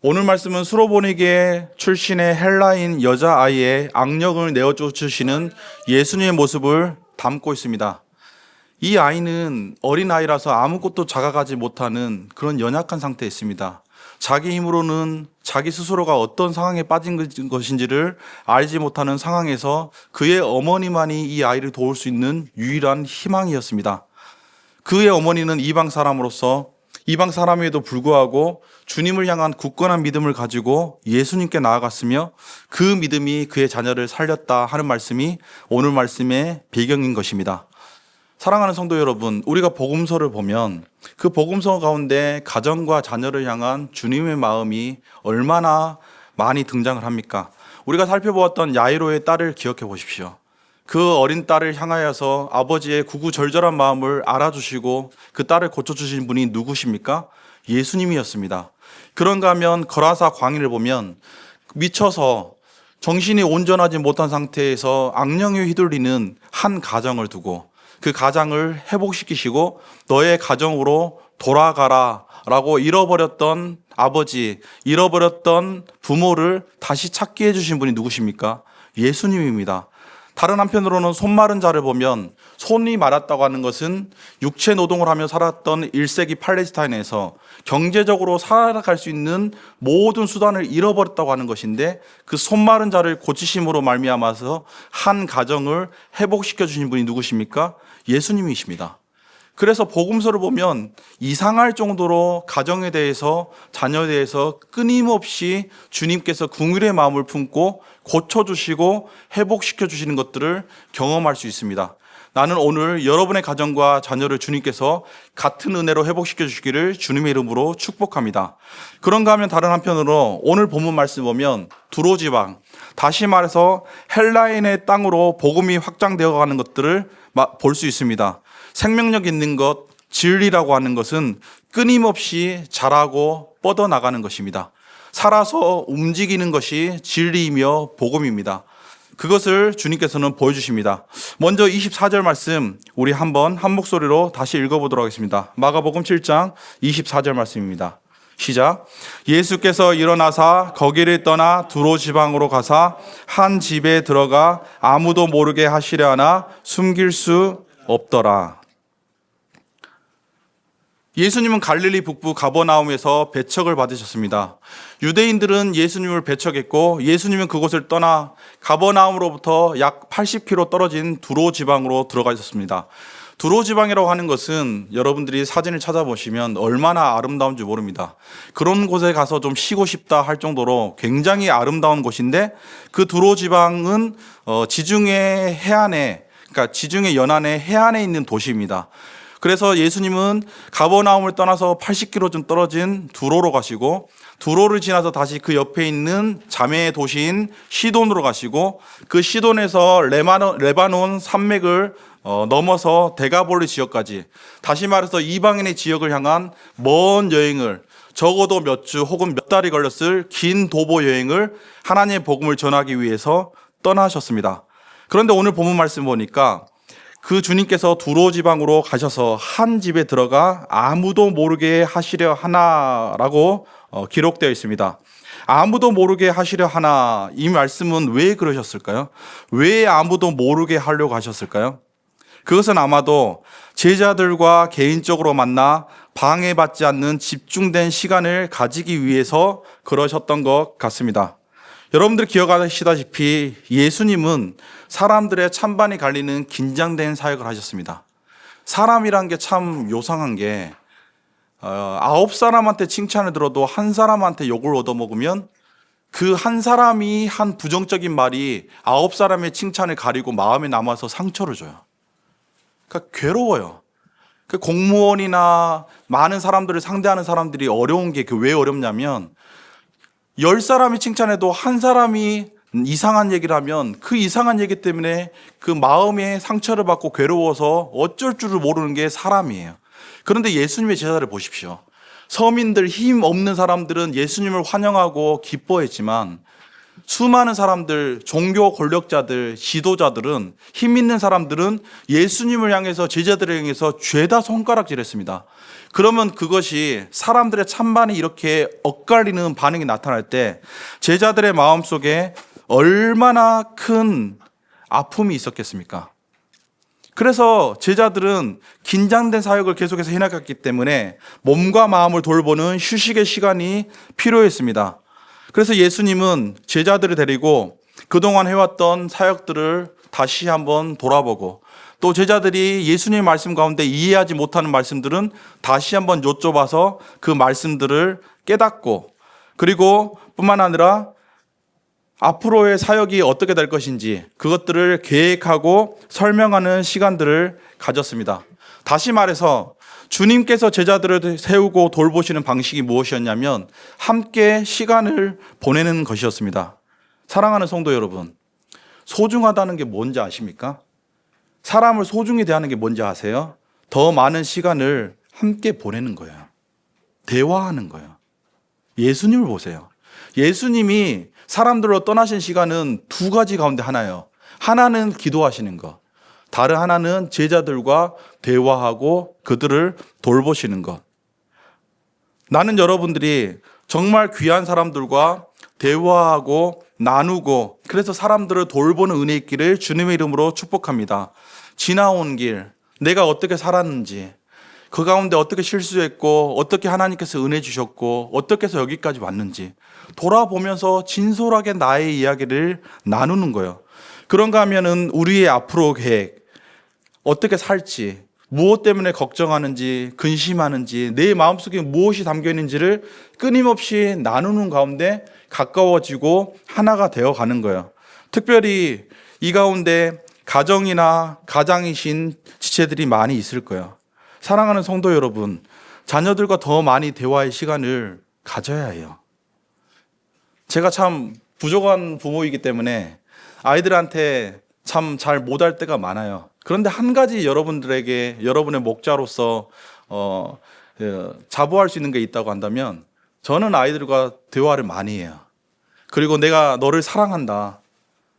오늘 말씀은 수로보니게 출신의 헬라인 여자아이의 악령을 내어쫓으시는 예수님의 모습을 담고 있습니다. 이 아이는 어린아이라서 아무것도 자각하지 못하는 그런 연약한 상태에 있습니다. 자기 힘으로는 자기 스스로가 어떤 상황에 빠진 것인지를 알지 못하는 상황에서 그의 어머니만이 이 아이를 도울 수 있는 유일한 희망이었습니다. 그의 어머니는 이방 사람에도 불구하고 주님을 향한 굳건한 믿음을 가지고 예수님께 나아갔으며 그 믿음이 그의 자녀를 살렸다 하는 말씀이 오늘 말씀의 배경인 것입니다. 사랑하는 성도 여러분, 우리가 복음서를 보면 그 복음서 가운데 가정과 자녀를 향한 주님의 마음이 얼마나 많이 등장을 합니까? 우리가 살펴보았던 야이로의 딸을 기억해 보십시오. 그 어린 딸을 향하여서 아버지의 구구절절한 마음을 알아주시고 그 딸을 고쳐주신 분이 누구십니까? 예수님이었습니다. 그런가 하면 거라사 광야를 보면 미쳐서 정신이 온전하지 못한 상태에서 악령에 휘둘리는 한 가정을 두고 그 가정을 회복시키시고 너의 가정으로 돌아가라 라고 잃어버렸던 아버지, 잃어버렸던 부모를 다시 찾게 해주신 분이 누구십니까? 예수님입니다. 다른 한편으로는 손 마른 자를 보면 손이 마랐다고 하는 것은 육체 노동을 하며 살았던 1세기 팔레스타인에서 경제적으로 살아갈 수 있는 모든 수단을 잃어버렸다고 하는 것인데 그 손 마른 자를 고치심으로 말미암아서 한 가정을 회복시켜 주신 분이 누구십니까? 예수님이십니다. 그래서 복음서를 보면 이상할 정도로 가정에 대해서 자녀에 대해서 끊임없이 주님께서 긍휼의 마음을 품고 고쳐주시고 회복시켜 주시는 것들을 경험할 수 있습니다. 나는 오늘 여러분의 가정과 자녀를 주님께서 같은 은혜로 회복시켜 주시기를 주님의 이름으로 축복합니다. 그런가 하면 다른 한편으로 오늘 본문 말씀 보면 두로 지방, 다시 말해서 헬라인의 땅으로 복음이 확장되어 가는 것들을 볼 수 있습니다. 생명력 있는 것, 진리라고 하는 것은 끊임없이 자라고 뻗어나가는 것입니다. 살아서 움직이는 것이 진리이며 복음입니다. 그것을 주님께서는 보여주십니다. 먼저 24절 말씀 우리 한번 한 목소리로 다시 읽어보도록 하겠습니다. 마가복음 7장 24절 말씀입니다. 시작. 예수께서 일어나사 거기를 떠나 두로 지방으로 가사 한 집에 들어가 아무도 모르게 하시려 하나 숨길 수 없더라. 예수님은 갈릴리 북부 가버나움에서 배척을 받으셨습니다. 유대인들은 예수님을 배척했고 예수님은 그곳을 떠나 가버나움으로부터 약 80km 떨어진 두로 지방으로 들어가셨습니다. 두로 지방이라고 하는 것은 여러분들이 사진을 찾아보시면 얼마나 아름다운지 모릅니다. 그런 곳에 가서 좀 쉬고 싶다 할 정도로 굉장히 아름다운 곳인데 그 두로 지방은 지중해 해안에, 그러니까 지중해 연안의 해안에 있는 도시입니다. 그래서 예수님은 가버나움을 떠나서 80km 좀 떨어진 두로로 가시고 두로를 지나서 다시 그 옆에 있는 자매 도시인 시돈으로 가시고 그 시돈에서 레바논 산맥을 넘어서 데가볼리 지역까지, 다시 말해서 이방인의 지역을 향한 먼 여행을, 적어도 몇 주 혹은 몇 달이 걸렸을 긴 도보 여행을 하나님의 복음을 전하기 위해서 떠나셨습니다. 그런데 오늘 본문 말씀 보니까 그 주님께서 두로 지방으로 가셔서 한 집에 들어가 아무도 모르게 하시려 하나라고 기록되어 있습니다. 아무도 모르게 하시려 하나, 이 말씀은 왜 그러셨을까요? 왜 아무도 모르게 하려고 하셨을까요? 그것은 아마도 제자들과 개인적으로 만나 방해받지 않는 집중된 시간을 가지기 위해서 그러셨던 것 같습니다. 여러분들 기억하시다시피 예수님은 사람들의 찬반이 갈리는 긴장된 사역을 하셨습니다. 사람이란 게 참 요상한 게 9사람한테 칭찬을 들어도 한 사람한테 욕을 얻어먹으면 그 한 사람이 한 부정적인 말이 9사람의 칭찬을 가리고 마음에 남아서 상처를 줘요. 그러니까 괴로워요. 그 공무원이나 많은 사람들을 상대하는 사람들이 어려운 게 왜 어렵냐면 10사람이 칭찬해도 한 사람이 이상한 얘기를 하면 그 이상한 얘기 때문에 그 마음에 상처를 받고 괴로워서 어쩔 줄을 모르는 게 사람이에요. 그런데 예수님의 제자들을 보십시오. 서민들, 힘 없는 사람들은 예수님을 환영하고 기뻐했지만 수많은 사람들, 종교 권력자들, 지도자들은, 힘 있는 사람들은 예수님을 향해서, 제자들을 향해서 죄다 손가락질했습니다. 그러면 그것이 사람들의 찬반이 이렇게 엇갈리는 반응이 나타날 때 제자들의 마음속에 얼마나 큰 아픔이 있었겠습니까? 그래서 제자들은 긴장된 사역을 계속해서 해나갔기 때문에 몸과 마음을 돌보는 휴식의 시간이 필요했습니다. 그래서 예수님은 제자들을 데리고 그동안 해왔던 사역들을 다시 한번 돌아보고, 또 제자들이 예수님의 말씀 가운데 이해하지 못하는 말씀들은 다시 한번 여쭤봐서 그 말씀들을 깨닫고, 그리고 뿐만 아니라 앞으로의 사역이 어떻게 될 것인지 그것들을 계획하고 설명하는 시간들을 가졌습니다. 다시 말해서 주님께서 제자들을 세우고 돌보시는 방식이 무엇이었냐면 함께 시간을 보내는 것이었습니다. 사랑하는 성도 여러분, 소중하다는 게 뭔지 아십니까? 사람을 소중히 대하는 게 뭔지 아세요? 더 많은 시간을 함께 보내는 거예요. 대화하는 거예요. 예수님을 보세요. 예수님이 사람들로 떠나신 시간은 두 가지 가운데 하나예요. 하나는 기도하시는 것, 다른 하나는 제자들과 대화하고 그들을 돌보시는 것. 나는 여러분들이 정말 귀한 사람들과 대화하고 나누고, 그래서 사람들을 돌보는 은혜 있기를 주님의 이름으로 축복합니다. 지나온 길, 내가 어떻게 살았는지, 그 가운데 어떻게 실수했고, 어떻게 하나님께서 은혜 주셨고, 어떻게 해서 여기까지 왔는지 돌아보면서 진솔하게 나의 이야기를 나누는 거예요. 그런가 하면은 우리의 앞으로 계획, 어떻게 살지, 무엇 때문에 걱정하는지, 근심하는지, 내 마음속에 무엇이 담겨 있는지를 끊임없이 나누는 가운데 가까워지고 하나가 되어 가는 거예요. 특별히 이 가운데 가정이나 가장이신 지체들이 많이 있을 거예요. 사랑하는 성도 여러분, 자녀들과 더 많이 대화의 시간을 가져야 해요. 제가 참 부족한 부모이기 때문에 아이들한테 참 잘 못할 때가 많아요. 그런데 한 가지 여러분들에게, 여러분의 목자로서 자부할 수 있는 게 있다고 한다면, 저는 아이들과 대화를 많이 해요. 그리고 내가 너를 사랑한다,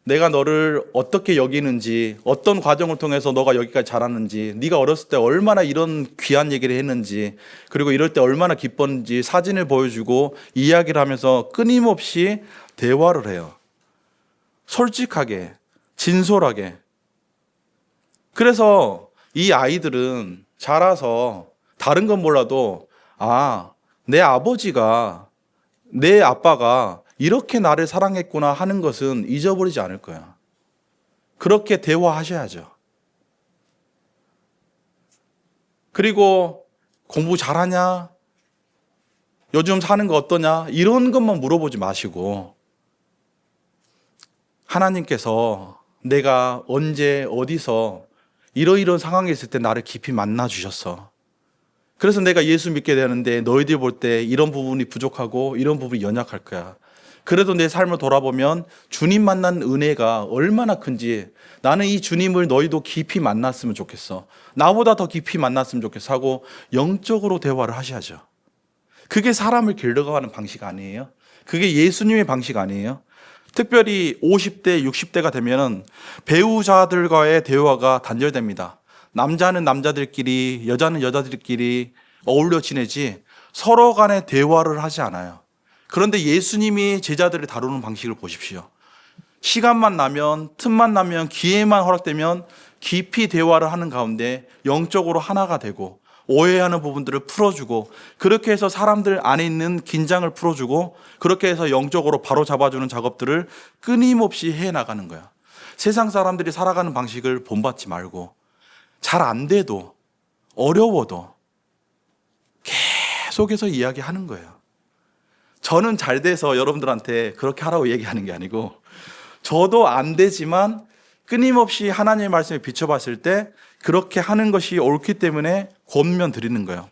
내가 너를 어떻게 여기는지, 어떤 과정을 통해서 너가 여기까지 자랐는지, 네가 어렸을 때 얼마나 이런 귀한 얘기를 했는지, 그리고 이럴 때 얼마나 기뻤는지 사진을 보여주고 이야기를 하면서 끊임없이 대화를 해요. 솔직하게, 진솔하게. 그래서 이 아이들은 자라서 다른 건 몰라도, 아, 내 아버지가, 내 아빠가 이렇게 나를 사랑했구나 하는 것은 잊어버리지 않을 거야. 그렇게 대화하셔야죠. 그리고 공부 잘하냐? 요즘 사는 거 어떠냐? 이런 것만 물어보지 마시고, 하나님께서 내가 언제 어디서 이러이러한 상황에 있을 때 나를 깊이 만나 주셨어. 그래서 내가 예수 믿게 되는데 너희들 볼 때 이런 부분이 부족하고 이런 부분이 연약할 거야. 그래도 내 삶을 돌아보면 주님 만난 은혜가 얼마나 큰지, 나는 이 주님을 너희도 깊이 만났으면 좋겠어, 나보다 더 깊이 만났으면 좋겠어 하고 영적으로 대화를 하셔야죠. 그게 사람을 길러가는 방식 아니에요? 그게 예수님의 방식 아니에요? 특별히 50대, 60대가 되면 배우자들과의 대화가 단절됩니다. 남자는 남자들끼리, 여자는 여자들끼리 어울려 지내지 서로 간에 대화를 하지 않아요. 그런데 예수님이 제자들을 다루는 방식을 보십시오. 시간만 나면, 틈만 나면, 기회만 허락되면 깊이 대화를 하는 가운데 영적으로 하나가 되고, 오해하는 부분들을 풀어주고, 그렇게 해서 사람들 안에 있는 긴장을 풀어주고, 그렇게 해서 영적으로 바로 잡아주는 작업들을 끊임없이 해나가는 거야. 세상 사람들이 살아가는 방식을 본받지 말고, 잘 안 돼도, 어려워도 계속해서 이야기하는 거예요. 저는 잘 돼서 여러분들한테 그렇게 하라고 얘기하는 게 아니고, 저도 안 되지만 끊임없이 하나님의 말씀에 비춰봤을 때 그렇게 하는 것이 옳기 때문에 권면 드리는 거예요.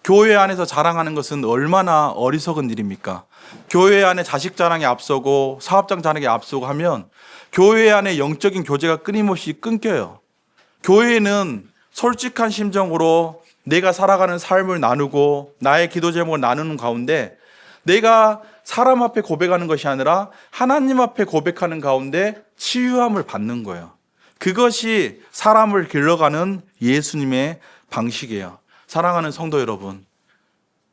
교회 안에서 자랑하는 것은 얼마나 어리석은 일입니까? 교회 안에 자식 자랑에 앞서고 사업장 자랑에 앞서고 하면 교회 안에 영적인 교제가 끊임없이 끊겨요. 교회는 솔직한 심정으로 내가 살아가는 삶을 나누고 나의 기도 제목을 나누는 가운데 내가 사람 앞에 고백하는 것이 아니라 하나님 앞에 고백하는 가운데 치유함을 받는 거예요. 그것이 사람을 길러가는 예수님의 방식이에요. 사랑하는 성도 여러분,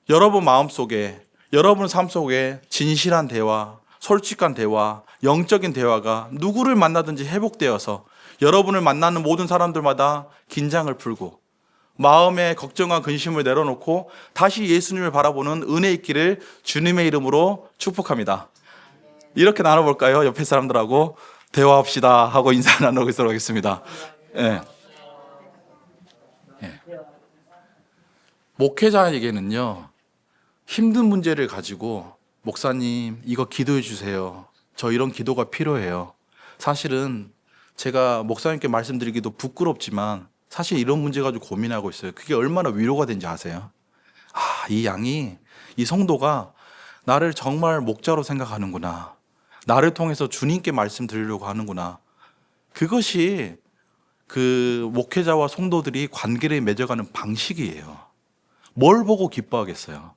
여러분 마음속에, 여러분 삶 속에 진실한 대화, 솔직한 대화, 영적인 대화가 누구를 만나든지 회복되어서 여러분을 만나는 모든 사람들마다 긴장을 풀고 마음의 걱정과 근심을 내려놓고 다시 예수님을 바라보는 은혜 있기를 주님의 이름으로 축복합니다. 이렇게 나눠볼까요? 옆에 사람들하고 대화합시다 하고 인사 나누도록 하겠습니다. 예. 예. 목회자에게는요, 힘든 문제를 가지고 목사님 이거 기도해 주세요. 저 이런 기도가 필요해요. 사실은 제가 목사님께 말씀드리기도 부끄럽지만 사실 이런 문제 가지고 고민하고 있어요. 그게 얼마나 위로가 된지 아세요? 이 양이, 이 성도가 나를 정말 목자로 생각하는구나. 나를 통해서 주님께 말씀드리려고 하는구나. 그것이 그 목회자와 성도들이 관계를 맺어가는 방식이에요. 뭘 보고 기뻐하겠어요?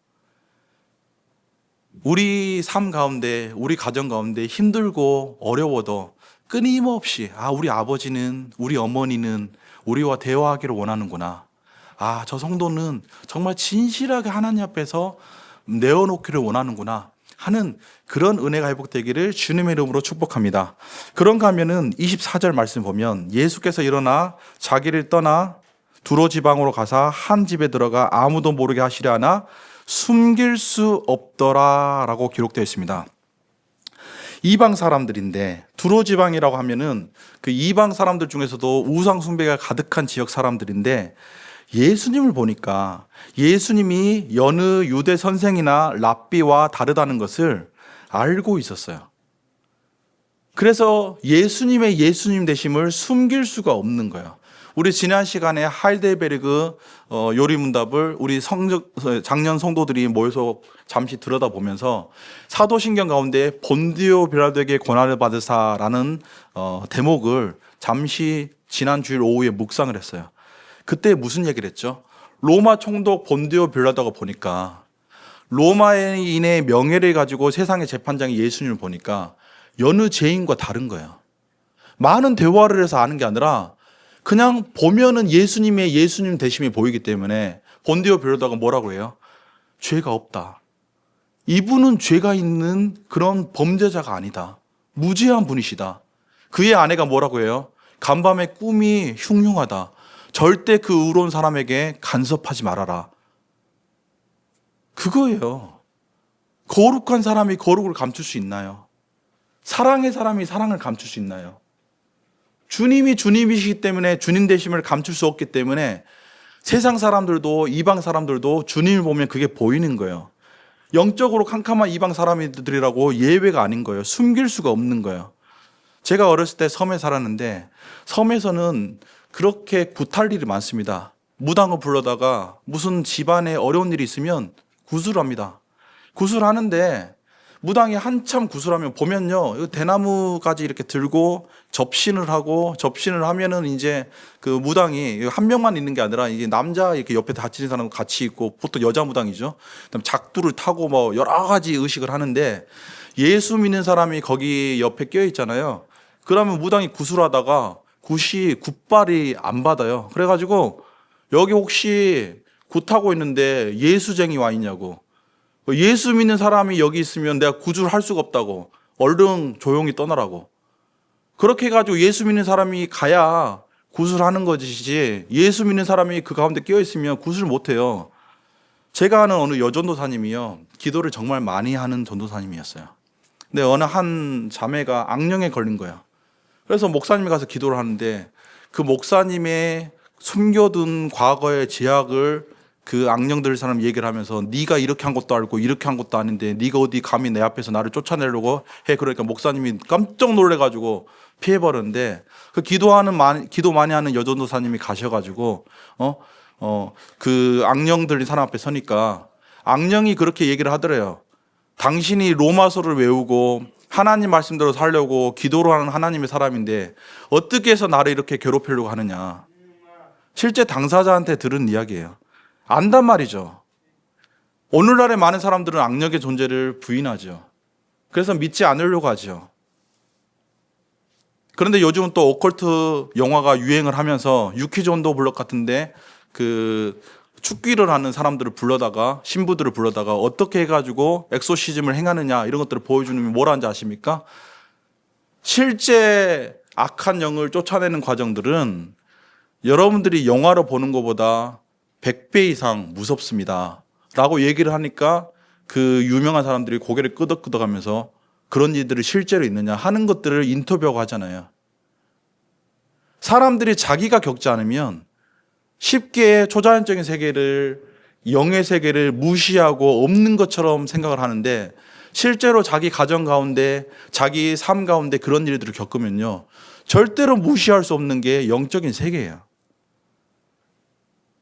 우리 삶 가운데, 우리 가정 가운데 힘들고 어려워도 끊임없이 우리 아버지는, 우리 어머니는 우리와 대화하기를 원하는구나. 저 성도는 정말 진실하게 하나님 앞에서 내어놓기를 원하는구나 하는 그런 은혜가 회복되기를 주님의 이름으로 축복합니다. 그런가 하면은 24절 말씀 보면 예수께서 일어나 자기를 떠나 두로 지방으로 가사 한 집에 들어가 아무도 모르게 하시려 하나 숨길 수 없더라 라고 기록되어 있습니다. 이방 사람들인데, 두로 지방이라고 하면은 그 이방 사람들 중에서도 우상 숭배가 가득한 지역 사람들인데, 예수님을 보니까 예수님이 여느 유대 선생이나 랍비와 다르다는 것을 알고 있었어요. 그래서 예수님의 예수님 되심을 숨길 수가 없는 거예요. 우리 지난 시간에 하이델베르그 요리문답을 우리 작년 성도들이 모여서 잠시 들여다보면서 사도신경 가운데 본디오 빌라도에게 고난을 받으사라는 대목을 잠시 지난 주일 오후에 묵상을 했어요. 그때 무슨 얘기를 했죠? 로마 총독 본디오 빌라도가 보니까 로마인의 명예를 가지고 세상의 재판장이 예수님을 보니까 여느 죄인과 다른 거예요. 많은 대화를 해서 아는 게 아니라 그냥 보면은 예수님의 예수님 되심이 보이기 때문에 본디오 빌라도가 뭐라고 해요? 죄가 없다. 이분은 죄가 있는 그런 범죄자가 아니다. 무죄한 분이시다. 그의 아내가 뭐라고 해요? 간밤에 꿈이 흉흉하다. 절대 그 의로운 사람에게 간섭하지 말아라. 그거예요. 거룩한 사람이 거룩을 감출 수 있나요? 사랑의 사람이 사랑을 감출 수 있나요? 주님이 주님이시기 때문에 주님 되심을 감출 수 없기 때문에 세상 사람들도 이방 사람들도 주님을 보면 그게 보이는 거예요. 영적으로 캄캄한 이방 사람들이라고 예외가 아닌 거예요. 숨길 수가 없는 거예요. 제가 어렸을 때 섬에 살았는데 섬에서는 그렇게 구탈 일이 많습니다. 무당을 불러다가 무슨 집안에 어려운 일이 있으면 구술을 합니다. 구술하는데 무당이 한참 구술하면 보면요, 대나무까지 이렇게 들고 접신을 하면은 이제 그 무당이 한 명만 있는 게 아니라 이게 남자 이렇게 옆에 다치는 사람과 같이 있고 보통 여자 무당이죠. 그다음 작두를 타고 뭐 여러 가지 의식을 하는데 예수 믿는 사람이 거기 옆에 껴 있잖아요. 그러면 무당이 구술하다가 굿이 굿발이 안 받아요. 그래가지고 여기 혹시 굿하고 있는데 예수쟁이 와 있냐고. 예수 믿는 사람이 여기 있으면 내가 구주를 할 수가 없다고. 얼른 조용히 떠나라고. 그렇게 해가지고 예수 믿는 사람이 가야 구술을 하는 것이지 예수 믿는 사람이 그 가운데 끼어있으면 구술을 못해요. 제가 아는 어느 여전도사님이요, 기도를 정말 많이 하는 전도사님이었어요. 근데 어느 한 자매가 악령에 걸린 거예요. 그래서 목사님이 가서 기도를 하는데 그 목사님의 숨겨둔 과거의 죄악을 그 악령들 사람 얘기를 하면서 네가 이렇게 한 것도 알고 이렇게 한 것도 아닌데 네가 어디 감히 내 앞에서 나를 쫓아내려고 해. 그러니까 목사님이 깜짝 놀래가지고 피해버렸는데 그 기도 많이 하는 여전도사님이 가셔가지고 그 악령들이 사람 앞에 서니까 악령이 그렇게 얘기를 하더래요. 당신이 로마서를 외우고 하나님 말씀대로 살려고 기도로 하는 하나님의 사람인데 어떻게 해서 나를 이렇게 괴롭히려고 하느냐. 실제 당사자한테 들은 이야기예요. 안단 말이죠. 오늘날의 많은 사람들은 악령의 존재를 부인하죠. 그래서 믿지 않으려고 하죠. 그런데 요즘은 또 오컬트 영화가 유행을 하면서 유키즈 온더 블럭 같은데 그 축기를 하는 사람들을 불러다가 신부들을 불러다가 어떻게 해가지고 엑소시즘을 행하느냐 이런 것들을 보여주는 게 뭐라는지 아십니까? 실제 악한 영을 쫓아내는 과정들은 여러분들이 영화로 보는 것보다 100배 이상 무섭습니다 라고 얘기를 하니까 그 유명한 사람들이 고개를 끄덕끄덕하면서 그런 일들이 실제로 있느냐 하는 것들을 인터뷰하고 하잖아요. 사람들이 자기가 겪지 않으면 쉽게 초자연적인 세계를, 영의 세계를 무시하고 없는 것처럼 생각을 하는데 실제로 자기 가정 가운데, 자기 삶 가운데 그런 일들을 겪으면요, 절대로 무시할 수 없는 게 영적인 세계예요.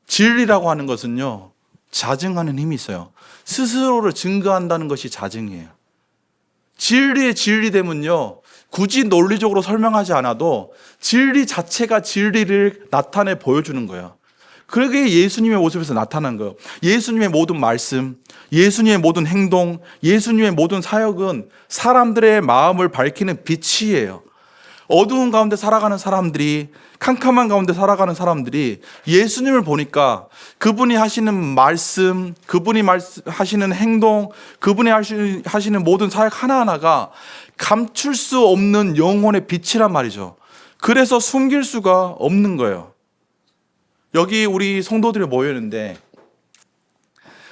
진리라고 하는 것은요, 자증하는 힘이 있어요. 스스로를 증거한다는 것이 자증이에요. 진리의 진리됨은요, 굳이 논리적으로 설명하지 않아도 진리 자체가 진리를 나타내 보여주는 거예요. 그게 예수님의 모습에서 나타난 거예요. 예수님의 모든 말씀, 예수님의 모든 행동, 예수님의 모든 사역은 사람들의 마음을 밝히는 빛이에요. 어두운 가운데 살아가는 사람들이, 캄캄한 가운데 살아가는 사람들이 예수님을 보니까 그분이 하시는 말씀, 그분이 하시는 행동, 그분이 하시는 모든 사역 하나하나가 감출 수 없는 영혼의 빛이란 말이죠. 그래서 숨길 수가 없는 거예요. 여기 우리 성도들이 모여있는데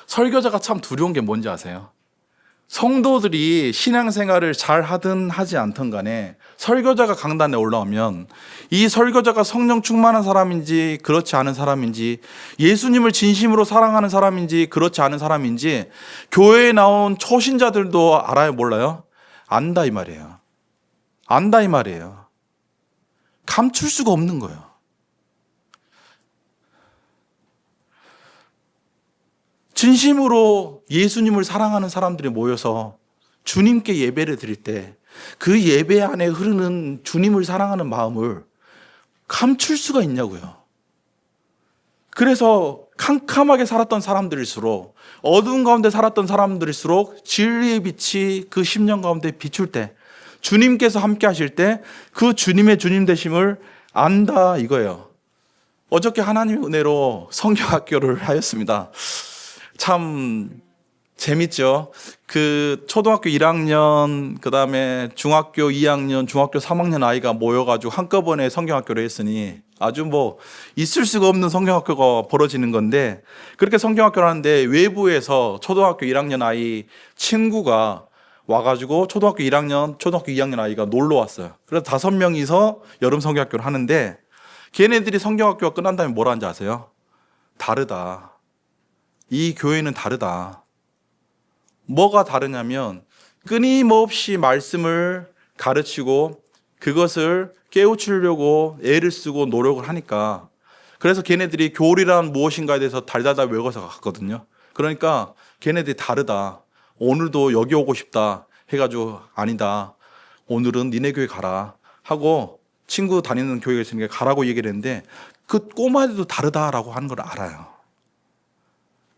설교자가 참 두려운 게 뭔지 아세요? 성도들이 신앙생활을 잘 하든 하지 않든 간에 설교자가 강단에 올라오면 이 설교자가 성령 충만한 사람인지 그렇지 않은 사람인지, 예수님을 진심으로 사랑하는 사람인지 그렇지 않은 사람인지 교회에 나온 초신자들도 알아요, 몰라요? 안다 이 말이에요. 안다 이 말이에요. 감출 수가 없는 거예요. 진심으로 예수님을 사랑하는 사람들이 모여서 주님께 예배를 드릴 때 그 예배 안에 흐르는 주님을 사랑하는 마음을 감출 수가 있냐고요. 그래서 캄캄하게 살았던 사람들일수록, 어두운 가운데 살았던 사람들일수록 진리의 빛이 그 심령 가운데 비출 때, 주님께서 함께 하실 때 그 주님의 주님 되심을 안다 이거예요. 어저께 하나님의 은혜로 성경학교를 하였습니다. 참 재밌죠. 그 초등학교 1학년, 그 다음에 중학교 2학년, 중학교 3학년 아이가 모여가지고 한꺼번에 성경학교를 했으니 아주 뭐 있을 수가 없는 성경학교가 벌어지는 건데, 그렇게 성경학교를 하는데 외부에서 초등학교 1학년 아이 친구가 와가지고 초등학교 1학년, 초등학교 2학년 아이가 놀러 왔어요. 그래서 5명이서 여름 성경학교를 하는데 걔네들이 성경학교가 끝난 다음에 뭐라 하는지 아세요? 다르다. 이 교회는 다르다. 뭐가 다르냐면 끊임없이 말씀을 가르치고 그것을 깨우치려고 애를 쓰고 노력을 하니까, 그래서 걔네들이 교리란 무엇인가에 대해서 달달달 외워서 갔거든요. 그러니까 걔네들이 다르다. 오늘도 여기 오고 싶다 해가지고 아니다. 오늘은 니네 교회 가라 하고 친구 다니는 교회가 있으니까 가라고 얘기를 했는데 그 꼬마들도 다르다라고 하는 걸 알아요.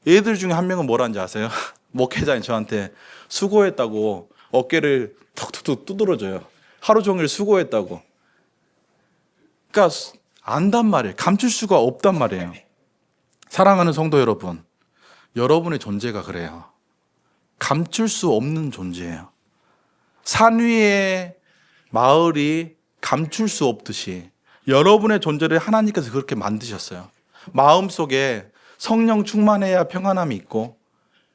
애들 중에 한 명은 뭐라는지 아세요? 목회자인 저한테 수고했다고 어깨를 턱툭툭 두드려줘요. 하루 종일 수고했다고. 그러니까 안단 말이에요. 감출 수가 없단 말이에요. 사랑하는 성도 여러분, 여러분의 존재가 그래요. 감출 수 없는 존재예요. 산 위의 마을이 감출 수 없듯이 여러분의 존재를 하나님께서 그렇게 만드셨어요. 마음속에 성령 충만해야 평안함이 있고,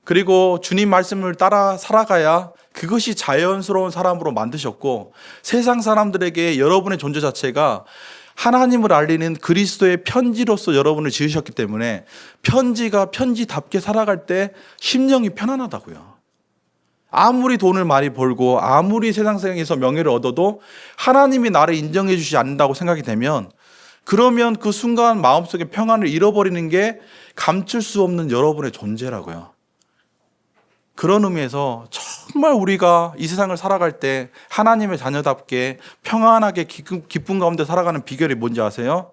그리고 주님 말씀을 따라 살아가야 그것이 자연스러운 사람으로 만드셨고, 세상 사람들에게 여러분의 존재 자체가 하나님을 알리는 그리스도의 편지로서 여러분을 지으셨기 때문에 편지가 편지답게 살아갈 때 심령이 편안하다고요. 아무리 돈을 많이 벌고 아무리 세상에서 명예를 얻어도 하나님이 나를 인정해 주지 않는다고 생각이 되면, 그러면 그 순간 마음속에 평안을 잃어버리는 게 감출 수 없는 여러분의 존재라고요. 그런 의미에서 정말 우리가 이 세상을 살아갈 때 하나님의 자녀답게 평안하게 기쁨 가운데 살아가는 비결이 뭔지 아세요?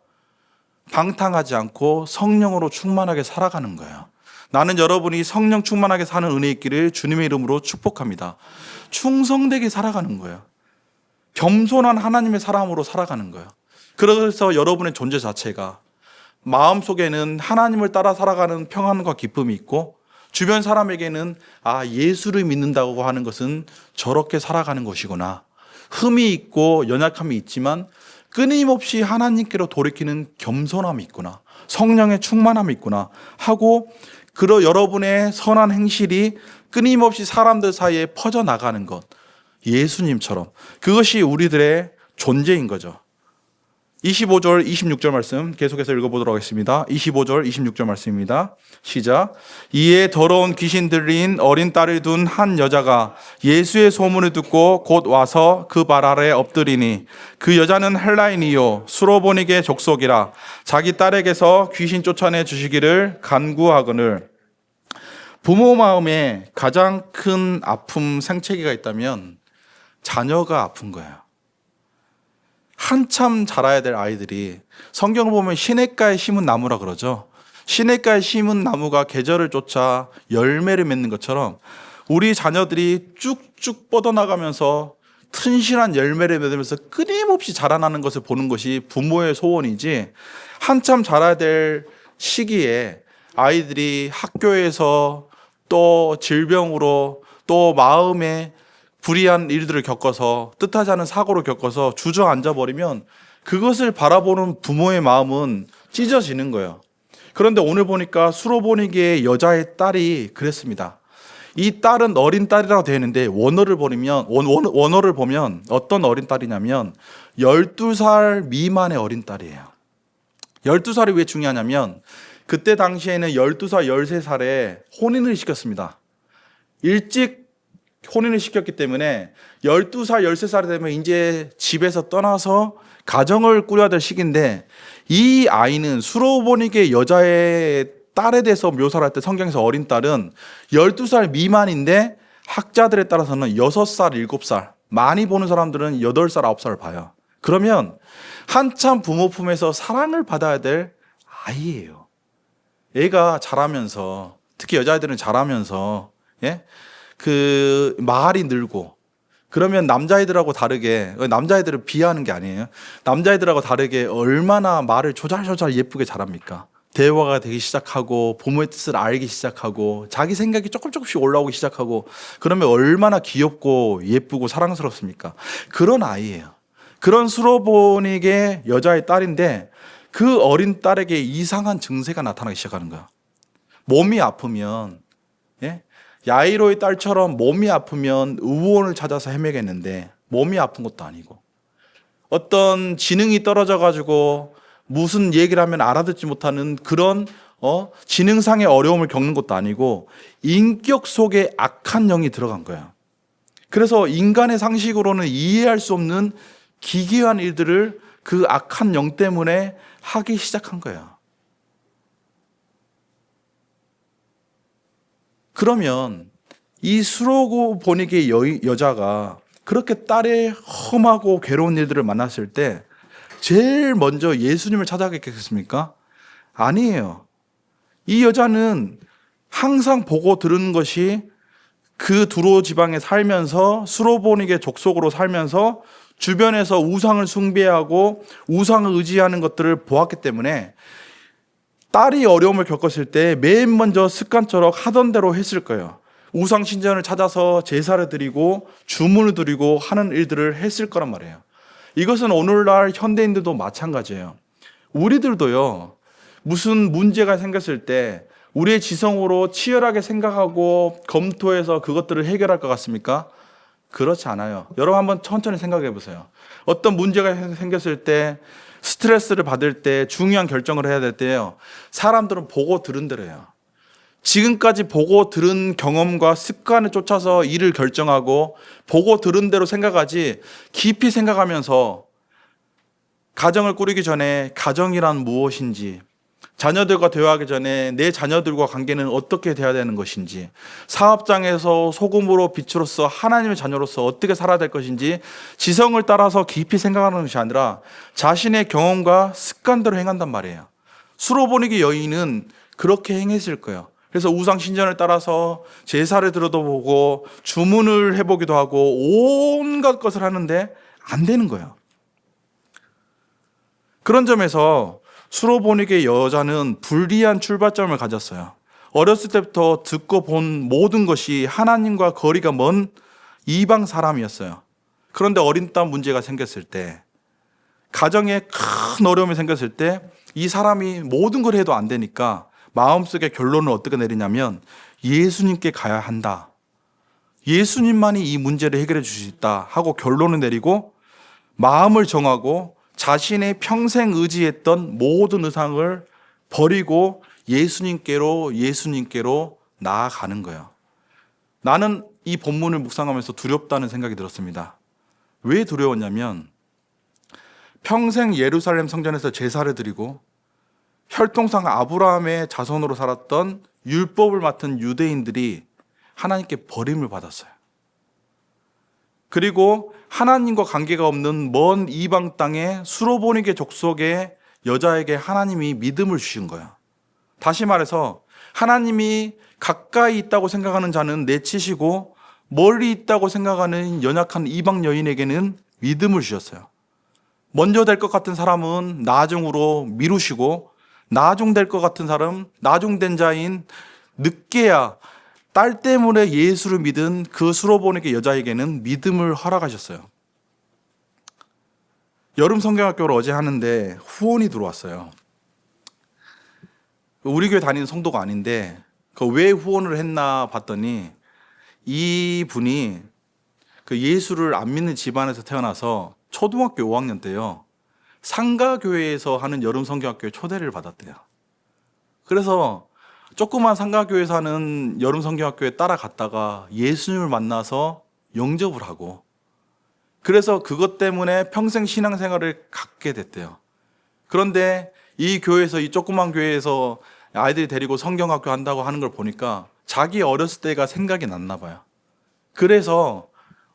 방탕하지 않고 성령으로 충만하게 살아가는 거예요. 나는 여러분이 성령 충만하게 사는 은혜 있기를 주님의 이름으로 축복합니다. 충성되게 살아가는 거예요. 겸손한 하나님의 사람으로 살아가는 거예요. 그래서 여러분의 존재 자체가 마음속에는 하나님을 따라 살아가는 평안과 기쁨이 있고, 주변 사람에게는 예수를 믿는다고 하는 것은 저렇게 살아가는 것이구나, 흠이 있고 연약함이 있지만 끊임없이 하나님께로 돌이키는 겸손함이 있구나, 성령의 충만함이 있구나 하고, 여러분의 선한 행실이 끊임없이 사람들 사이에 퍼져나가는 것, 예수님처럼, 그것이 우리들의 존재인 거죠. 25절, 26절 말씀 계속해서 읽어보도록 하겠습니다. 25절, 26절 말씀입니다. 시작. 이에 더러운 귀신 들린 어린 딸을 둔 한 여자가 예수의 소문을 듣고 곧 와서 그 발 아래 엎드리니, 그 여자는 헬라인이요 수로보니게 족속이라 자기 딸에게서 귀신 쫓아내 주시기를 간구하거늘. 부모 마음에 가장 큰 아픔, 생채기가 있다면 자녀가 아픈 거예요. 한참 자라야 될 아이들이, 성경을 보면 시냇가에 심은 나무라 그러죠. 시냇가에 심은 나무가 계절을 쫓아 열매를 맺는 것처럼 우리 자녀들이 쭉쭉 뻗어나가면서 튼실한 열매를 맺으면서 끊임없이 자라나는 것을 보는 것이 부모의 소원이지, 한참 자라야 될 시기에 아이들이 학교에서 또 질병으로 또 마음에 불의한 일들을 겪어서, 뜻하지 않은 사고를 겪어서 주저앉아 버리면 그것을 바라보는 부모의 마음은 찢어지는 거예요. 그런데 오늘 보니까 수로보니게의 여자의 딸이 그랬습니다. 이 딸은 어린 딸이라고 되어 있는데 원어를 보면 어떤 어린 딸이냐면 12살 미만의 어린 딸이에요. 12살이 왜 중요하냐면, 그때 당시에는 12살, 13살에 혼인을 시켰습니다. 일찍 혼인을 시켰기 때문에 12살, 13살이 되면 이제 집에서 떠나서 가정을 꾸려야 될 시기인데, 이 아이는 수로보니게 여자의 딸에 대해서 묘사를 할 때 성경에서 어린 딸은 12살 미만인데, 학자들에 따라서는 6살, 7살, 많이 보는 사람들은 8살, 9살을 봐요. 그러면 한참 부모 품에서 사랑을 받아야 될 아이예요. 애가 자라면서, 특히 여자아이들은 자라면서 그 말이 늘고, 그러면 남자애들하고 다르게, 남자애들을 비하하는 게 아니에요. 남자애들하고 다르게 얼마나 말을 조잘조잘 예쁘게 잘합니까? 대화가 되기 시작하고, 부모의 뜻을 알기 시작하고, 자기 생각이 조금씩 올라오기 시작하고, 그러면 얼마나 귀엽고 예쁘고 사랑스럽습니까? 그런 아이예요. 그런 수로보니게 여자의 딸인데, 그 어린 딸에게 이상한 증세가 나타나기 시작하는 거야. 몸이 아프면, 야이로의 딸처럼 몸이 아프면 의원을 찾아서 헤매겠는데, 몸이 아픈 것도 아니고, 어떤 지능이 떨어져가지고 무슨 얘기를 하면 알아듣지 못하는 그런 지능상의 어려움을 겪는 것도 아니고, 인격 속에 악한 영이 들어간 거야. 그래서 인간의 상식으로는 이해할 수 없는 기괴한 일들을 그 악한 영 때문에 하기 시작한 거야. 그러면 이 수로보니게 여자가 그렇게 딸의 험하고 괴로운 일들을 만났을 때 제일 먼저 예수님을 찾아가겠습니까? 아니에요. 이 여자는 항상 보고 들은 것이, 그 두로 지방에 살면서 수로보니게 족속으로 살면서 주변에서 우상을 숭배하고 우상을 의지하는 것들을 보았기 때문에, 딸이 어려움을 겪었을 때 맨 먼저 습관처럼 하던 대로 했을 거예요. 우상 신전을 찾아서 제사를 드리고 주문을 드리고 하는 일들을 했을 거란 말이에요. 이것은 오늘날 현대인들도 마찬가지예요. 우리들도요, 무슨 문제가 생겼을 때 우리의 지성으로 치열하게 생각하고 검토해서 그것들을 해결할 것 같습니까? 그렇지 않아요. 여러분 한번 천천히 생각해 보세요. 어떤 문제가 생겼을 때, 스트레스를 받을 때, 중요한 결정을 해야 될 때요, 사람들은 보고 들은 대로 해요. 지금까지 보고 들은 경험과 습관을 쫓아서 일을 결정하고 보고 들은 대로 생각하지, 깊이 생각하면서 가정을 꾸리기 전에 가정이란 무엇인지, 자녀들과 대화하기 전에 내 자녀들과 관계는 어떻게 돼야 되는 것인지, 사업장에서 소금으로 빛으로서 하나님의 자녀로서 어떻게 살아야 될 것인지 지성을 따라서 깊이 생각하는 것이 아니라 자신의 경험과 습관대로 행한단 말이에요. 수로보니게 여인은 그렇게 행했을 거예요. 그래서 우상 신전을 따라서 제사를 들어보고 주문을 해보기도 하고 온갖 것을 하는데 안 되는 거예요. 그런 점에서 수로보니게 여자는 불리한 출발점을 가졌어요. 어렸을 때부터 듣고 본 모든 것이 하나님과 거리가 먼 이방 사람이었어요. 그런데 어린 딸 문제가 생겼을 때, 가정에 큰 어려움이 생겼을 때 이 사람이 모든 걸 해도 안 되니까 마음속에 결론을 어떻게 내리냐면 예수님께 가야 한다. 예수님만이 이 문제를 해결해 주실 수 있다 하고 결론을 내리고 마음을 정하고 자신의 평생 의지했던 모든 의상을 버리고 예수님께로 나아가는 거예요. 나는 이 본문을 묵상하면서 두렵다는 생각이 들었습니다. 왜 두려웠냐면 평생 예루살렘 성전에서 제사를 드리고 혈통상 아브라함의 자손으로 살았던 율법을 맡은 유대인들이 하나님께 버림을 받았어요. 그리고 하나님과 관계가 없는 먼 이방 땅의 수로보니게 족속의 여자에게 하나님이 믿음을 주신 거예요. 다시 말해서 하나님이 가까이 있다고 생각하는 자는 내치시고 멀리 있다고 생각하는 연약한 이방 여인에게는 믿음을 주셨어요. 먼저 될 것 같은 사람은 나중으로 미루시고 나중 될 것 같은 사람, 나중된 자인 늦게야 딸 때문에 예수를 믿은 그 수로보니게 여자에게는 믿음을 허락하셨어요. 여름 성경학교를 어제 하는데 후원이 들어왔어요. 우리 교회 다니는 성도가 아닌데 왜 후원을 했나 봤더니 이 분이 그 예수를 안 믿는 집안에서 태어나서 초등학교 5학년 때요, 상가교회에서 하는 여름 성경학교에 초대를 받았대요. 그래서 조그만 상가교회에서 하는 여름 성경학교에 따라갔다가 예수님을 만나서 영접을 하고, 그래서 그것 때문에 평생 신앙생활을 갖게 됐대요. 그런데 이 교회에서, 이 조그만 교회에서 아이들이 데리고 성경학교 한다고 하는 걸 보니까 자기 어렸을 때가 생각이 났나 봐요. 그래서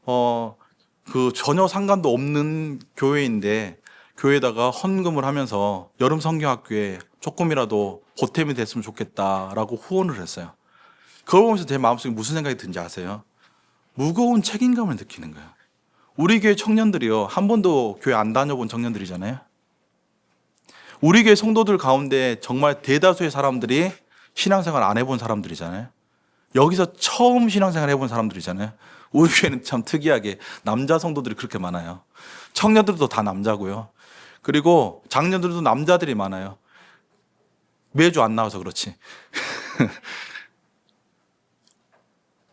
그 전혀 상관도 없는 교회인데 교회에다가 헌금을 하면서 여름 성경학교에 조금이라도 보탬이 됐으면 좋겠다라고 후원을 했어요. 그걸 보면서 제 마음속에 무슨 생각이 든지 아세요? 무거운 책임감을 느끼는 거예요. 우리 교회 청년들이요, 한 번도 교회 안 다녀본 청년들이잖아요. 우리 교회 성도들 가운데 정말 대다수의 사람들이 신앙생활 안 해본 사람들이잖아요. 여기서 처음 신앙생활 해본 사람들이잖아요. 우리 교회는 참 특이하게 남자 성도들이 그렇게 많아요. 청년들도 다 남자고요. 그리고 장년들도 남자들이 많아요. 매주 안 나와서 그렇지.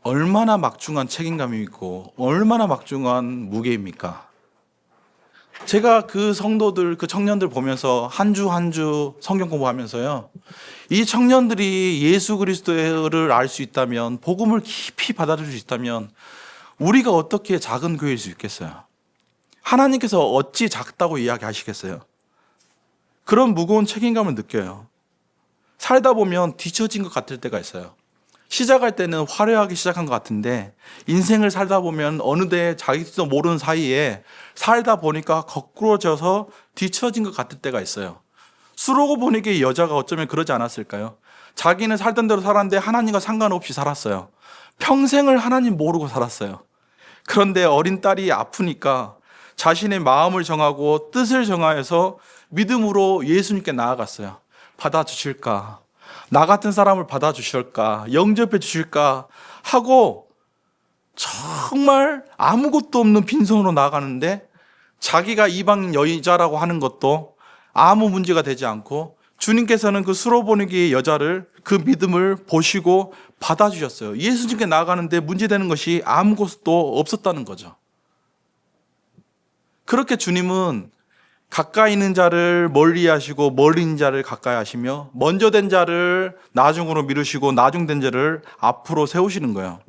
얼마나 막중한 책임감이 있고 얼마나 막중한 무게입니까? 제가 그 성도들, 그 청년들 보면서 한 주 한 주 성경 공부하면서요, 이 청년들이 예수 그리스도를 알 수 있다면, 복음을 깊이 받아들일 수 있다면 우리가 어떻게 작은 교회일 수 있겠어요? 하나님께서 어찌 작다고 이야기하시겠어요? 그런 무거운 책임감을 느껴요. 살다 보면 뒤처진 것 같을 때가 있어요. 시작할 때는 화려하게 시작한 것 같은데 인생을 살다 보면 어느새 자기도 모르는 사이에 살다 보니까 거꾸로져서 뒤처진 것 같을 때가 있어요. 수로보니게 여자가 어쩌면 그러지 않았을까요? 자기는 살던 대로 살았는데 하나님과 상관없이 살았어요. 평생을 하나님 모르고 살았어요. 그런데 어린 딸이 아프니까 자신의 마음을 정하고 뜻을 정하여서 믿음으로 예수님께 나아갔어요. 받아주실까? 나 같은 사람을 받아주실까? 영접해 주실까? 하고 정말 아무것도 없는 빈손으로 나아가는데 자기가 이방 여자라고 하는 것도 아무 문제가 되지 않고 주님께서는 그 수로보니게 여자를, 그 믿음을 보시고 받아주셨어요. 예수님께 나아가는데 문제되는 것이 아무것도 없었다는 거죠. 그렇게 주님은 가까이 있는 자를 멀리 하시고 멀리 있는 자를 가까이 하시며 먼저 된 자를 나중으로 미루시고 나중된 자를 앞으로 세우시는 거예요.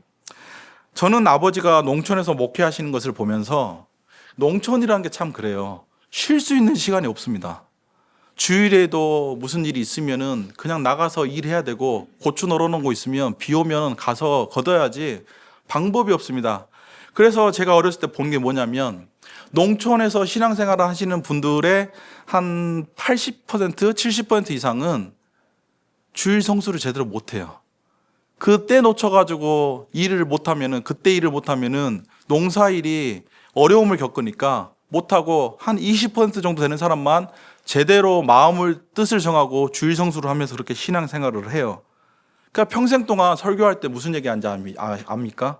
저는 아버지가 농촌에서 목회하시는 것을 보면서 농촌이라는 게 참 그래요. 쉴 수 있는 시간이 없습니다. 주일에도 무슨 일이 있으면은 그냥 나가서 일해야 되고, 고추 널어놓은 거 있으면 비 오면 가서 걷어야지 방법이 없습니다. 그래서 제가 어렸을 때 본 게 뭐냐면, 농촌에서 신앙생활을 하시는 분들의 한 80%, 70% 이상은 주일 성수를 제대로 못해요. 그때 놓쳐가지고 그때 일을 못하면은 농사일이 어려움을 겪으니까 못하고 한 20% 정도 되는 사람만 제대로 뜻을 정하고 주일 성수를 하면서 그렇게 신앙생활을 해요. 그러니까 평생 동안 설교할 때 무슨 얘기 하는지 압니까?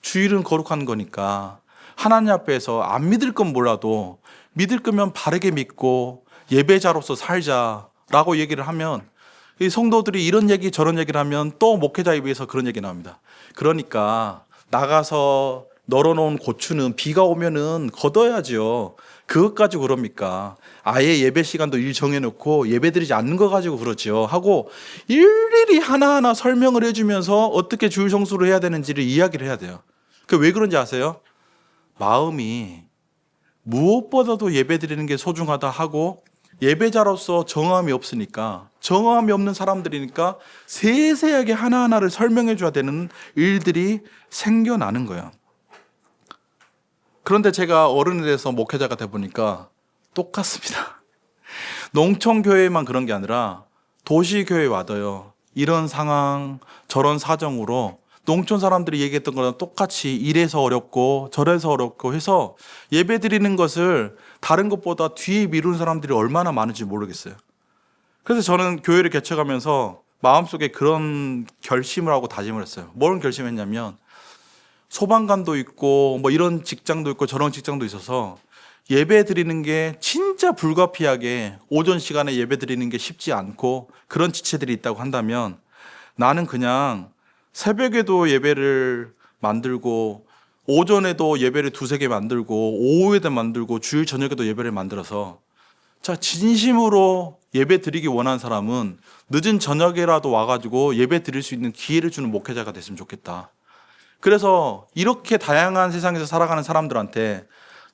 주일은 거룩한 거니까 하나님 앞에서 안 믿을 건 몰라도 믿을 거면 바르게 믿고 예배자로서 살자라고 얘기를 하면 이 성도들이 이런 얘기 저런 얘기를 하면 또 목회자에 비해서 그런 얘기 나옵니다. 그러니까 나가서 널어놓은 고추는 비가 오면은 걷어야죠. 그것 가지고 그럽니까? 아예 예배 시간도 일 정해놓고 예배드리지 않는 거 가지고 그러죠. 하고 일일이 하나하나 설명을 해주면서 어떻게 주일 성수를 해야 되는지를 이야기를 해야 돼요. 그 왜 그런지 아세요? 마음이 무엇보다도 예배드리는 게 소중하다 하고 예배자로서 정함이 없으니까 정함이 없는 사람들이니까 세세하게 하나하나를 설명해 줘야 되는 일들이 생겨나는 거예요. 그런데 제가 어른이 돼서 목회자가 돼 보니까 똑같습니다. 농촌교회만 그런 게 아니라 도시교회 와도요. 이런 상황 저런 사정으로 농촌 사람들이 얘기했던 거랑 똑같이 이래서 어렵고 저래서 어렵고 해서 예배 드리는 것을 다른 것보다 뒤에 미루는 사람들이 얼마나 많은지 모르겠어요. 그래서 저는 교회를 개척하면서 마음속에 그런 결심을 하고 다짐을 했어요. 뭘 결심했냐면 소방관도 있고 뭐 이런 직장도 있고 저런 직장도 있어서 예배 드리는 게 진짜 불가피하게 오전 시간에 예배 드리는 게 쉽지 않고 그런 지체들이 있다고 한다면 나는 그냥 새벽에도 예배를 만들고 오전에도 예배를 두세 개 만들고 오후에도 만들고 주일 저녁에도 예배를 만들어서 자 진심으로 예배 드리기 원하는 사람은 늦은 저녁에라도 와가지고 예배 드릴 수 있는 기회를 주는 목회자가 됐으면 좋겠다. 그래서 이렇게 다양한 세상에서 살아가는 사람들한테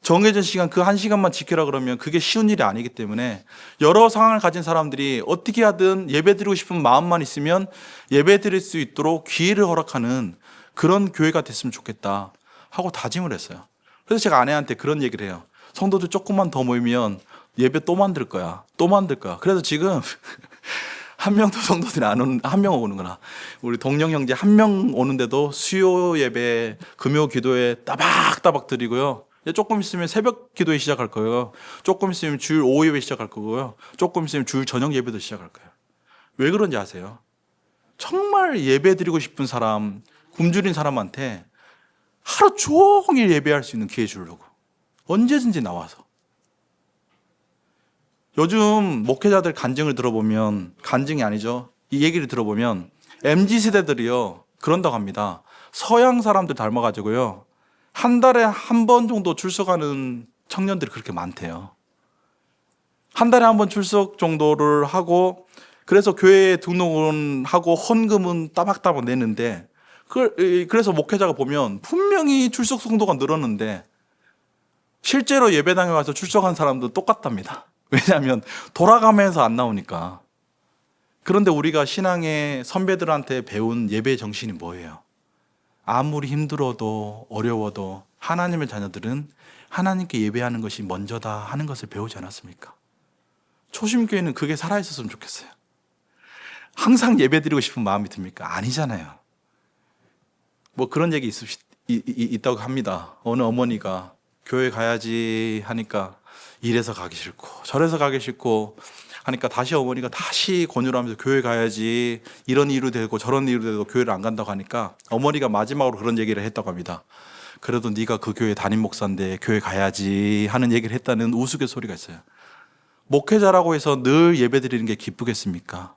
정해진 시간 그 한 시간만 지키라 그러면 그게 쉬운 일이 아니기 때문에 여러 상황을 가진 사람들이 어떻게 하든 예배 드리고 싶은 마음만 있으면 예배 드릴 수 있도록 기회를 허락하는 그런 교회가 됐으면 좋겠다 하고 다짐을 했어요. 그래서 제가 아내한테 그런 얘기를 해요. 성도들 조금만 더 모이면 예배 또 만들 거야. 또 만들 거야. 그래서 지금 한 명도 성도들이 안 오는, 한 명 오는구나. 우리 동영 형제 한 명 오는데도 수요 예배, 금요 기도에 따박따박 드리고요. 조금 있으면 새벽 기도회 시작할 거예요. 조금 있으면 주일 오후 예배 시작할 거고요. 조금 있으면 주일 저녁 예배도 시작할 거예요. 왜 그런지 아세요? 정말 예배 드리고 싶은 사람, 굶주린 사람한테 하루 종일 예배할 수 있는 기회 주려고. 언제든지 나와서. 요즘 목회자들 간증을 들어보면, 간증이 아니죠. 이 얘기를 들어보면 MZ세대들이요. 그런다고 합니다. 서양 사람들 닮아가지고요. 한 달에 한 번 정도 출석하는 청년들이 그렇게 많대요. 한 달에 한 번 출석 정도를 하고 그래서 교회에 등록은 하고 헌금은 따박따박 내는데 그래서 목회자가 보면 분명히 출석 성도가 늘었는데 실제로 예배당에 가서 출석한 사람도 똑같답니다. 왜냐하면 돌아가면서 안 나오니까. 그런데 우리가 신앙의 선배들한테 배운 예배 정신이 뭐예요? 아무리 힘들어도 어려워도 하나님의 자녀들은 하나님께 예배하는 것이 먼저다 하는 것을 배우지 않았습니까? 초심교회는 그게 살아있었으면 좋겠어요. 항상 예배드리고 싶은 마음이 듭니까? 아니잖아요. 뭐 그런 얘기 있다고 합니다. 어느 어머니가 교회 가야지 하니까 이래서 가기 싫고 저래서 가기 싫고 하니까 다시 어머니가 다시 권유를 하면서 교회 가야지 이런 이유로 되고 저런 이유로 되고 교회를 안 간다고 하니까 어머니가 마지막으로 그런 얘기를 했다고 합니다. 그래도 네가 그 교회 담임 목사인데 교회 가야지 하는 얘기를 했다는 우스갯소리가 있어요. 목회자라고 해서 늘 예배 드리는 게 기쁘겠습니까?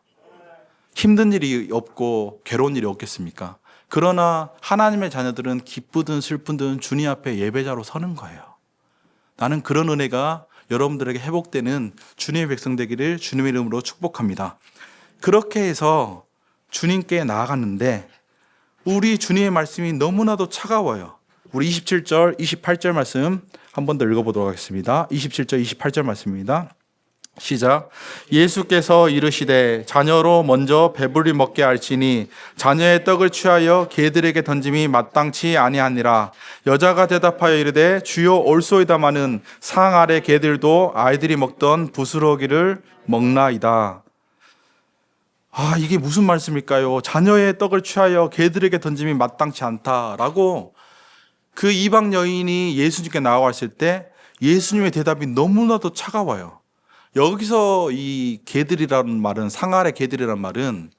힘든 일이 없고 괴로운 일이 없겠습니까? 그러나 하나님의 자녀들은 기쁘든 슬프든 주님 앞에 예배자로 서는 거예요. 나는 그런 은혜가 여러분들에게 회복되는 주님의 백성 되기를 주님의 이름으로 축복합니다. 그렇게 해서 주님께 나아갔는데 우리 주님의 말씀이 너무나도 차가워요. 우리 27절, 28절 말씀 한 번 더 읽어보도록 하겠습니다. 27절, 28절 말씀입니다. 시작. 예수께서 이르시되 자녀로 먼저 배불리 먹게 할지니 자녀의 떡을 취하여 개들에게 던짐이 마땅치 아니하니라. 여자가 대답하여 이르되 주여 올소이다마는 상 아래 개들도 아이들이 먹던 부스러기를 먹나이다. 이게 무슨 말씀일까요? 자녀의 떡을 취하여 개들에게 던짐이 마땅치 않다라고 그 이방 여인이 예수님께 나와왔을 때 예수님의 대답이 너무나도 차가워요. 여기서 이 개들이라는 말은, 상아의 개들이라는 말은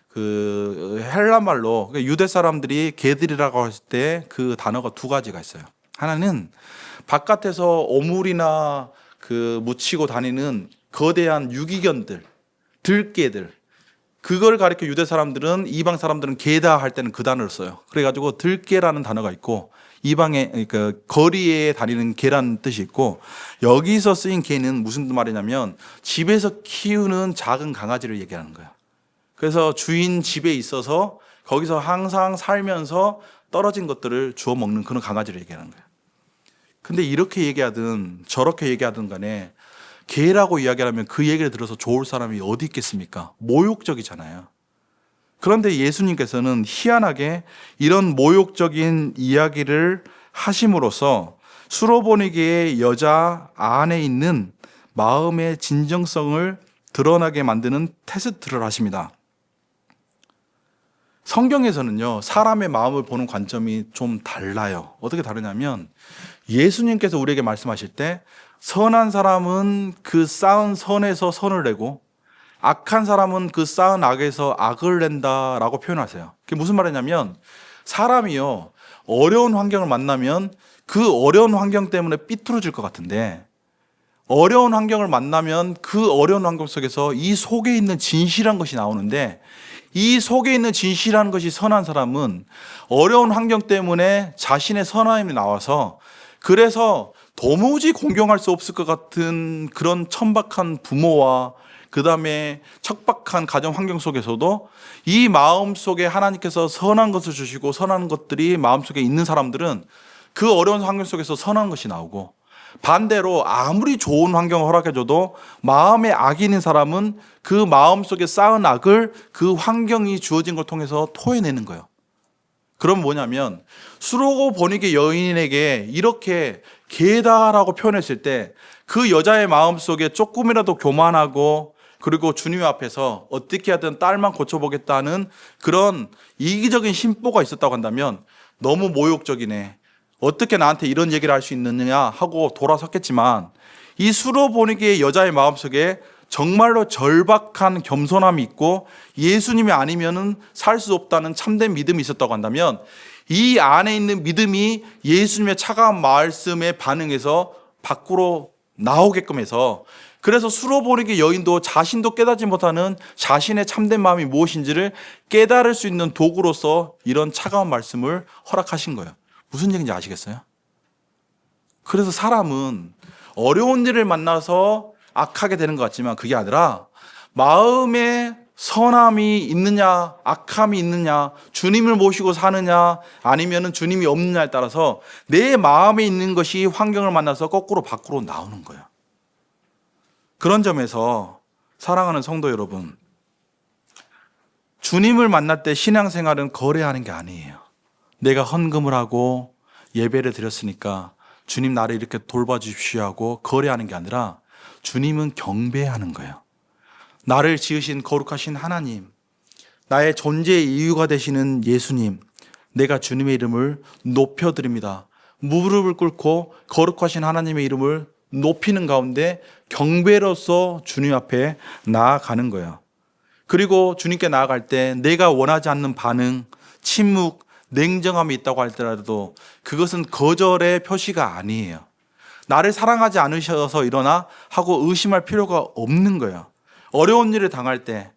그 헬라 말로 유대 사람들이 개들이라고 할 때 그 단어가 두 가지가 있어요. 하나는 바깥에서 오물이나 그 묻히고 다니는 거대한 유기견들, 들개들, 그걸 가리켜 유대 사람들은, 이방 사람들은 개다 할 때는 그 단어를 써요. 그래가지고 들개라는 단어가 있고, 이방에 그러니까 거리에 다니는 개라는 뜻이 있고, 여기서 쓰인 개는 무슨 말이냐면 집에서 키우는 작은 강아지를 얘기하는 거예요. 그래서 주인 집에 있어서 거기서 항상 살면서 떨어진 것들을 주워 먹는 그런 강아지를 얘기하는 거예요. 근데 이렇게 얘기하든 저렇게 얘기하든 간에 개라고 이야기하면 그 얘기를 들어서 좋을 사람이 어디 있겠습니까? 모욕적이잖아요. 그런데 예수님께서는 희한하게 이런 모욕적인 이야기를 하심으로써 수로보니게의 여자 안에 있는 마음의 진정성을 드러나게 만드는 테스트를 하십니다. 성경에서는요, 사람의 마음을 보는 관점이 좀 달라요. 어떻게 다르냐면 예수님께서 우리에게 말씀하실 때 선한 사람은 그 쌓은 선에서 선을 내고 악한 사람은 그 쌓은 악에서 악을 낸다라고 표현하세요. 그게 무슨 말이냐면 사람이요, 어려운 환경을 만나면 그 어려운 환경 때문에 삐뚤어질 것 같은데, 어려운 환경을 만나면 그 어려운 환경 속에서 이 속에 있는 진실한 것이 나오는데, 이 속에 있는 진실한 것이 선한 사람은 어려운 환경 때문에 자신의 선함이 나와서, 그래서 도무지 공경할 수 없을 것 같은 그런 천박한 부모와 그 다음에 척박한 가정 환경 속에서도 이 마음 속에 하나님께서 선한 것을 주시고, 선한 것들이 마음 속에 있는 사람들은 그 어려운 환경 속에서 선한 것이 나오고, 반대로 아무리 좋은 환경을 허락해줘도 마음에 악이 있는 사람은 그 마음 속에 쌓은 악을 그 환경이 주어진 걸 통해서 토해내는 거예요. 그럼 뭐냐면 수로보니게 여인에게 이렇게 개다라고 표현했을 때 그 여자의 마음 속에 조금이라도 교만하고, 그리고 주님 앞에서 어떻게 하든 딸만 고쳐보겠다는 그런 이기적인 심보가 있었다고 한다면 너무 모욕적이네, 어떻게 나한테 이런 얘기를 할 수 있느냐 하고 돌아섰겠지만, 이 수로보니게의 여자의 마음속에 정말로 절박한 겸손함이 있고 예수님이 아니면은 살 수 없다는 참된 믿음이 있었다고 한다면, 이 안에 있는 믿음이 예수님의 차가운 말씀에 반응해서 밖으로 나오게끔 해서, 그래서 수로보니게 여인도 자신도 깨닫지 못하는 자신의 참된 마음이 무엇인지를 깨달을 수 있는 도구로서 이런 차가운 말씀을 허락하신 거예요. 무슨 얘기인지 아시겠어요? 그래서 사람은 어려운 일을 만나서 악하게 되는 것 같지만 그게 아니라 마음에 선함이 있느냐 악함이 있느냐, 주님을 모시고 사느냐 아니면 주님이 없느냐에 따라서 내 마음에 있는 것이 환경을 만나서 거꾸로 밖으로 나오는 거예요. 그런 점에서 사랑하는 성도 여러분, 주님을 만날 때 신앙생활은 거래하는 게 아니에요. 내가 헌금을 하고 예배를 드렸으니까 주님 나를 이렇게 돌봐주십시오 하고 거래하는 게 아니라 주님은 경배하는 거예요. 나를 지으신 거룩하신 하나님, 나의 존재의 이유가 되시는 예수님, 내가 주님의 이름을 높여드립니다. 무릎을 꿇고 거룩하신 하나님의 이름을 높이는 가운데 경배로서 주님 앞에 나아가는 거예요. 그리고 주님께 나아갈 때 내가 원하지 않는 반응, 침묵, 냉정함이 있다고 할지라도 그것은 거절의 표시가 아니에요. 나를 사랑하지 않으셔서 이러나 하고 의심할 필요가 없는 거예요. 어려운 일을 당할 때,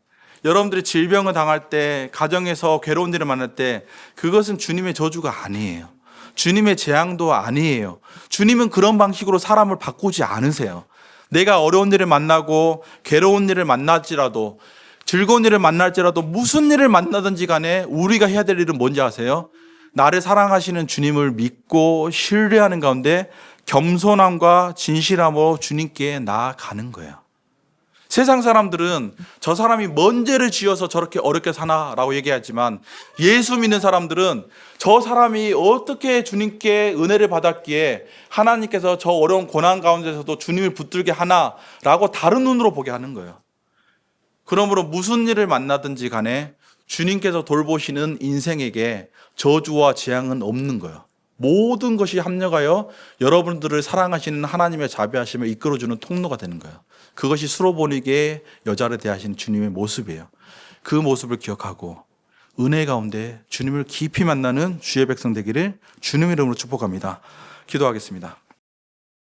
여러분들이 질병을 당할 때, 가정에서 괴로운 일을 만날 때 그것은 주님의 저주가 아니에요. 주님의 재앙도 아니에요. 주님은 그런 방식으로 사람을 바꾸지 않으세요. 내가 어려운 일을 만나고 괴로운 일을 만날지라도, 즐거운 일을 만날지라도, 무슨 일을 만나든지 간에 우리가 해야 될 일은 뭔지 아세요? 나를 사랑하시는 주님을 믿고 신뢰하는 가운데 겸손함과 진실함으로 주님께 나아가는 거예요. 세상 사람들은 저 사람이 뭔 죄를 지어서 저렇게 어렵게 사나라고 얘기하지만, 예수 믿는 사람들은 저 사람이 어떻게 주님께 은혜를 받았기에 하나님께서 저 어려운 고난 가운데서도 주님을 붙들게 하나라고 다른 눈으로 보게 하는 거예요. 그러므로 무슨 일을 만나든지 간에 주님께서 돌보시는 인생에게 저주와 재앙은 없는 거예요. 모든 것이 합력하여 여러분들을 사랑하시는 하나님의 자비하심을 이끌어주는 통로가 되는 거예요. 그것이 수로보니게의 여자를 대하신 주님의 모습이에요. 그 모습을 기억하고 은혜 가운데 주님을 깊이 만나는 주의 백성 되기를 주님 이름으로 축복합니다. 기도하겠습니다.